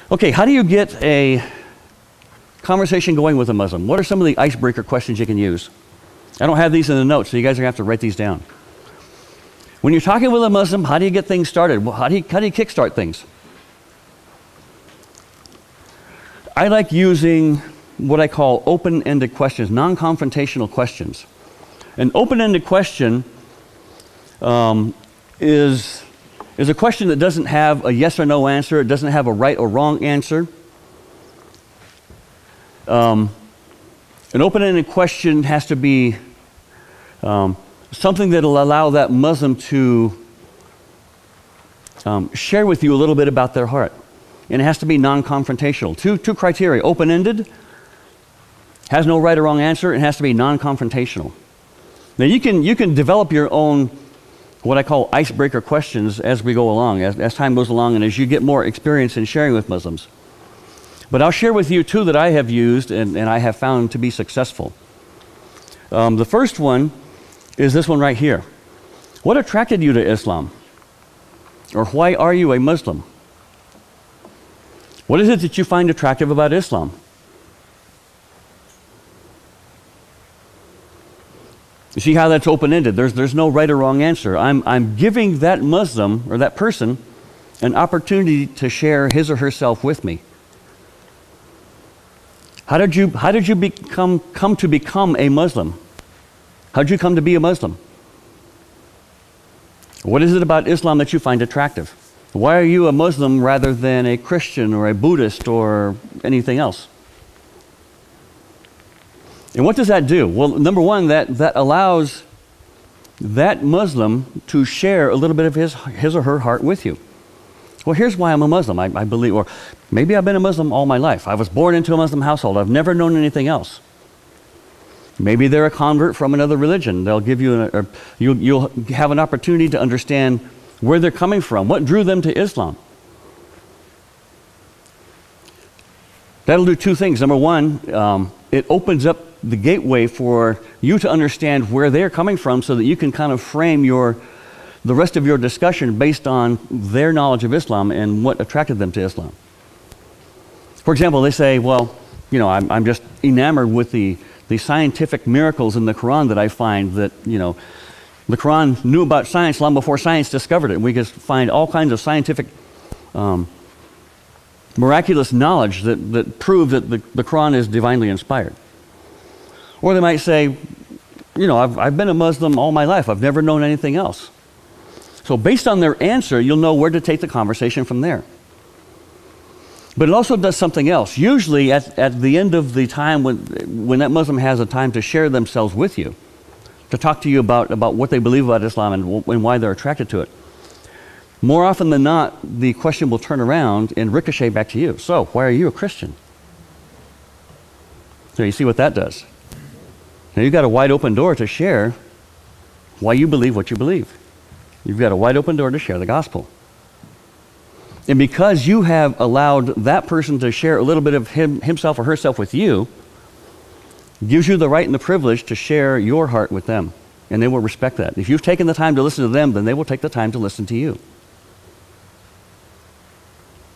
Okay, how do you get a conversation going with a Muslim? What are some of the icebreaker questions you can use? I don't have these in the notes, so you guys are going to have to write these down. When you're talking with a Muslim, how do you get things started? Well, how do you kickstart things? I like using what I call open-ended questions, non-confrontational questions. An open-ended question is a question that doesn't have a yes or no answer. It doesn't have a right or wrong answer. An open-ended question has to be something that will allow that Muslim to share with you a little bit about their heart. And it has to be non-confrontational. Two criteria: open-ended, has no right or wrong answer, and has to be non-confrontational. Now you can develop your own what I call icebreaker questions as we go along, as time goes along and as you get more experience in sharing with Muslims. But I'll share with you two that I have used and I have found to be successful. The first one is this one right here. What attracted you to Islam? Or why are you a Muslim? What is it that you find attractive about Islam? You see how that's open-ended? There's no right or wrong answer. I'm giving that Muslim or that person an opportunity to share his or herself with me. How did you come to become a Muslim? How did you come to be a Muslim? What is it about Islam that you find attractive? Why are you a Muslim rather than a Christian or a Buddhist or anything else? And what does that do? Well, number one, that allows that Muslim to share a little bit of his or her heart with you. Well, here's why I'm a Muslim. I believe, or maybe I've been a Muslim all my life. I was born into a Muslim household. I've never known anything else. Maybe they're a convert from another religion. They'll give you, you'll have an opportunity to understand where they're coming from, what drew them to Islam. That'll do two things. Number one, it opens up the gateway for you to understand where they're coming from so that you can kind of frame the rest of your discussion based on their knowledge of Islam and what attracted them to Islam. For example, they say, well, you know, I'm just enamored with the scientific miracles in the Quran that I find that, you know, the Quran knew about science long before science discovered it. And we can find all kinds of scientific miraculous knowledge that prove that the Quran is divinely inspired. Or they might say, you know, I've been a Muslim all my life. I've never known anything else. So based on their answer, you'll know where to take the conversation from there. But it also does something else. Usually at the end of the time when that Muslim has a time to share themselves with you, to talk to you about what they believe about Islam and why they're attracted to it, more often than not, the question will turn around and ricochet back to you. So, why are you a Christian? So you see what that does. Now you've got a wide open door to share why you believe what you believe. You've got a wide open door to share the gospel. And because you have allowed that person to share a little bit of himself or herself with you, gives you the right and the privilege to share your heart with them. And they will respect that. If you've taken the time to listen to them, then they will take the time to listen to you.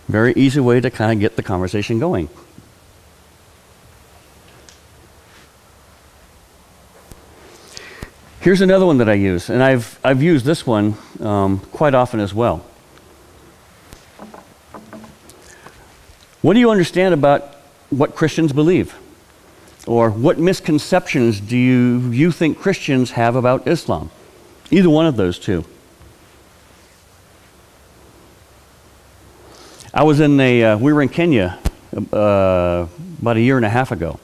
Very easy way to kind of get the conversation going. Here's another one that I use, and I've used this one quite often as well. What do you understand about what Christians believe? Or what misconceptions do you think Christians have about Islam? Either one of those two. We were in Kenya about a year and a half ago.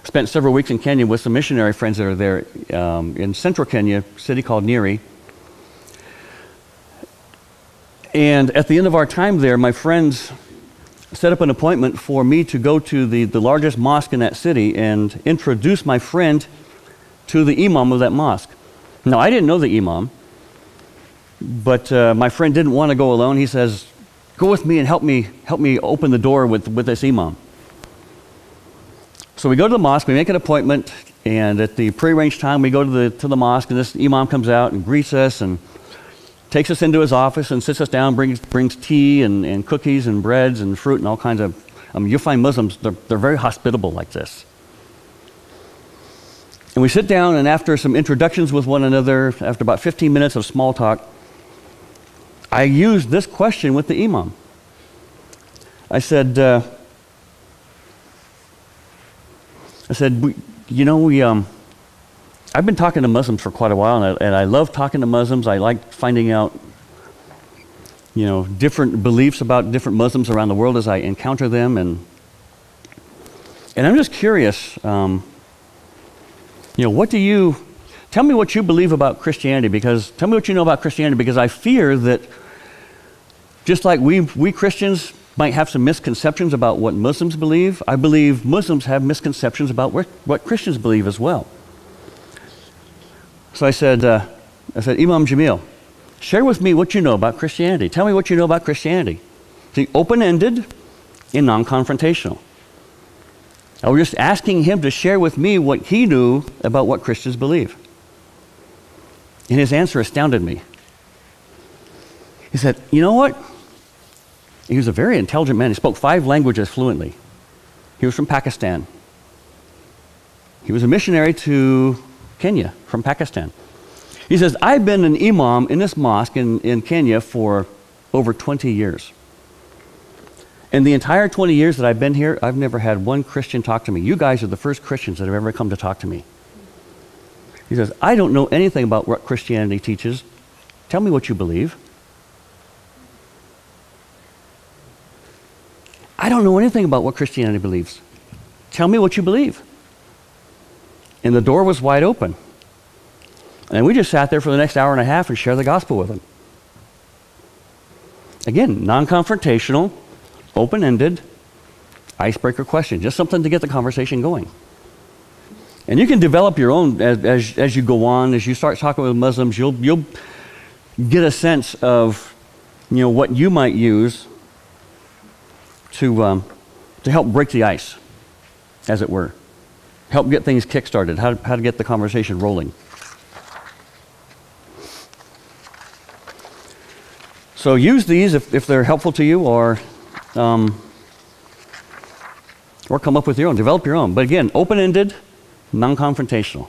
Spent several weeks in Kenya with some missionary friends that are there in central Kenya, a city called Nyeri. And at the end of our time there, my friends set up an appointment for me to go to the largest mosque in that city and introduce my friend to the imam of that mosque. Now, I didn't know the imam, but my friend didn't want to go alone. He says, go with me and help me open the door with this imam. So we go to the mosque, we make an appointment, and at the prearranged time we go to the mosque, and this imam comes out and greets us and takes us into his office and sits us down, brings tea and cookies and breads and fruit and all kinds of, you'll find Muslims, they're very hospitable like this. And we sit down, and after some introductions with one another, after about 15 minutes of small talk, I used this question with the imam. I said, I've been talking to Muslims for quite a while, and I love talking to Muslims. I like finding out, different beliefs about different Muslims around the world as I encounter them, and I'm just curious. Tell me what you believe about Christianity, tell me what you know about Christianity, because I fear that just like we Christians might have some misconceptions about what Muslims believe, I believe Muslims have misconceptions about what Christians believe as well. So I said, Imam Jamil, share with me what you know about Christianity. Tell me what you know about Christianity. See, open-ended and non-confrontational. I was just asking him to share with me what he knew about what Christians believe. And his answer astounded me. He said, you know what? He was a very intelligent man. He spoke 5 languages fluently. He was from Pakistan. He was a missionary to Kenya from Pakistan. He says, I've been an imam in this mosque in Kenya for over 20 years. In the entire 20 years that I've been here, I've never had one Christian talk to me. You guys are the first Christians that have ever come to talk to me. He says, I don't know anything about what Christianity teaches. Tell me what you believe. I don't know anything about what Christianity believes. Tell me what you believe. And the door was wide open. And we just sat there for the next hour and a half and shared the gospel with him. Again, non-confrontational, open-ended, icebreaker question. Just something to get the conversation going. And you can develop your own as you go on. As you start talking with Muslims, you'll get a sense of what you might use to help break the ice, as it were. Help get things kick-started, how to get the conversation rolling. So use these if they're helpful to you, or come up with your own, develop your own. But again, open-ended, non-confrontational.